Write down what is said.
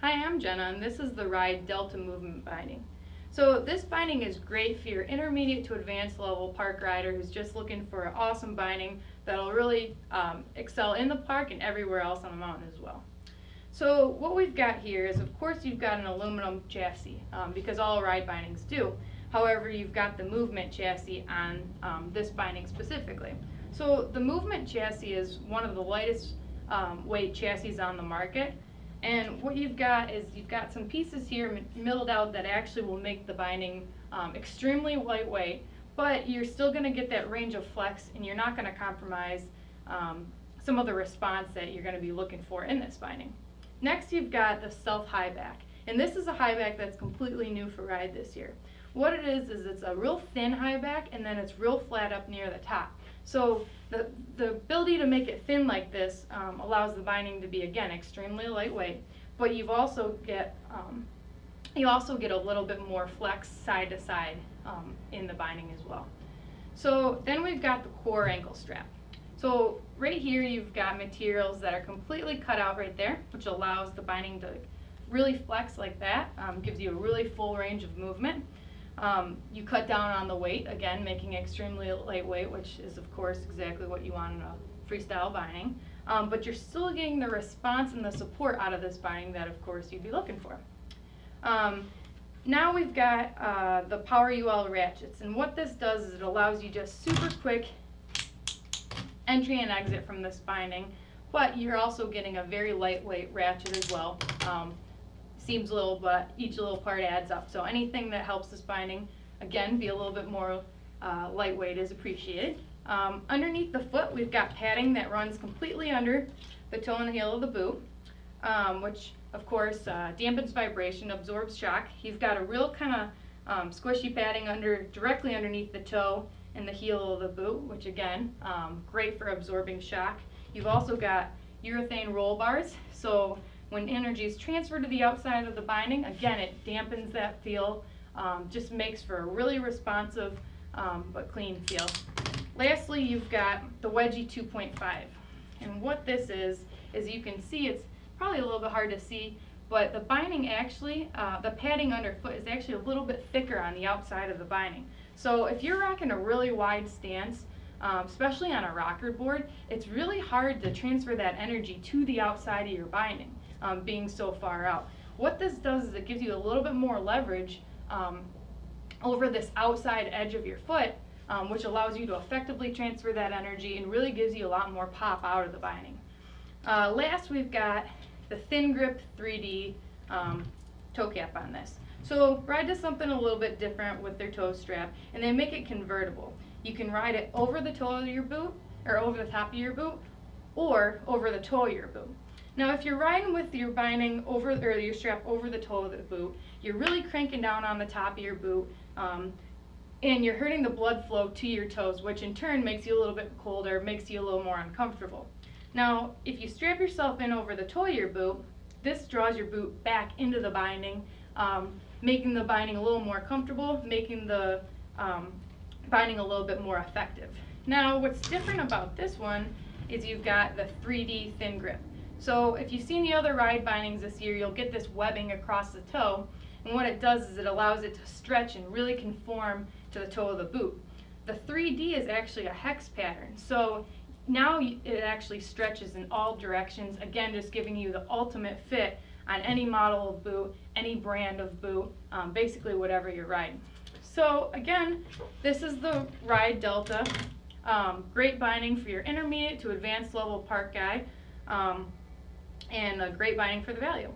Hi, I'm Jenna, and this is the Ride Delta Movement Binding. So this binding is great for your intermediate to advanced level park rider who's just looking for an awesome binding that'll really excel in the park and everywhere else on the mountain as well. So what we've got here is, of course, you've got an aluminum chassis because all ride bindings do. However, you've got the movement chassis on this binding specifically. So the movement chassis is one of the lightest weight chassis on the market. And what you've got is you've got some pieces here milled out that actually will make the binding extremely lightweight, but you're still going to get that range of flex and you're not going to compromise some of the response that you're going to be looking for in this binding. Next, you've got the stealth high back, and this is a high back that's completely new for Ride this year. What it is it's a real thin high back and then it's real flat up near the top. So the ability to make it thin like this allows the binding to be, again, extremely lightweight, but you also get a little bit more flex side to side in the binding as well. So then we've got the core ankle strap. So right here you've got materials that are completely cut out right there, which allows the binding to really flex like that, gives you a really full range of movement. You cut down on the weight, again, making it extremely lightweight, which is, of course, exactly what you want in a freestyle binding. But you're still getting the response and the support out of this binding that, of course, you'd be looking for. Now we've got the Power UL ratchets, and what this does is it allows you just super quick entry and exit from this binding, but you're also getting a very lightweight ratchet as well. Seems little, but each little part adds up. So anything that helps this binding, again, be a little bit more lightweight is appreciated. Underneath the foot, we've got padding that runs completely under the toe and heel of the boot, which, of course, dampens vibration, absorbs shock. You've got a real kind of squishy padding directly underneath the toe and the heel of the boot, which, again, great for absorbing shock. You've also got urethane roll bars, so when energy is transferred to the outside of the binding, again, it dampens that feel, just makes for a really responsive but clean feel. Lastly, you've got the Wedgie 2.5. And what this is you can see, it's probably a little bit hard to see, but the binding actually, the padding underfoot is actually a little bit thicker on the outside of the binding. So if you're rocking a really wide stance, especially on a rocker board, it's really hard to transfer that energy to the outside of your binding. Being so far out. What this does is it gives you a little bit more leverage over this outside edge of your foot, which allows you to effectively transfer that energy and really gives you a lot more pop out of the binding. Last, we've got the Thin Grip 3D toe cap on this. So Ride does something a little bit different with their toe strap, and they make it convertible. You can ride it over the toe of your boot, or over the top of your boot, or over the toe of your boot. Now, if you're riding with your binding over, or your strap over the toe of the boot, you're really cranking down on the top of your boot, and you're hurting the blood flow to your toes, which in turn makes you a little bit colder, makes you a little more uncomfortable. Now, if you strap yourself in over the toe of your boot, this draws your boot back into the binding, making the binding a little more comfortable, making the binding a little bit more effective. Now, what's different about this one is you've got the 3D thin grip. So if you've seen the other Ride bindings this year, you'll get this webbing across the toe, and what it does is it allows it to stretch and really conform to the toe of the boot. The 3D is actually a hex pattern, so now it actually stretches in all directions, again, just giving you the ultimate fit on any model of boot, any brand of boot, basically whatever you're riding. So again, this is the Ride Delta. Great binding for your intermediate to advanced level park guy. And a great binding for the value.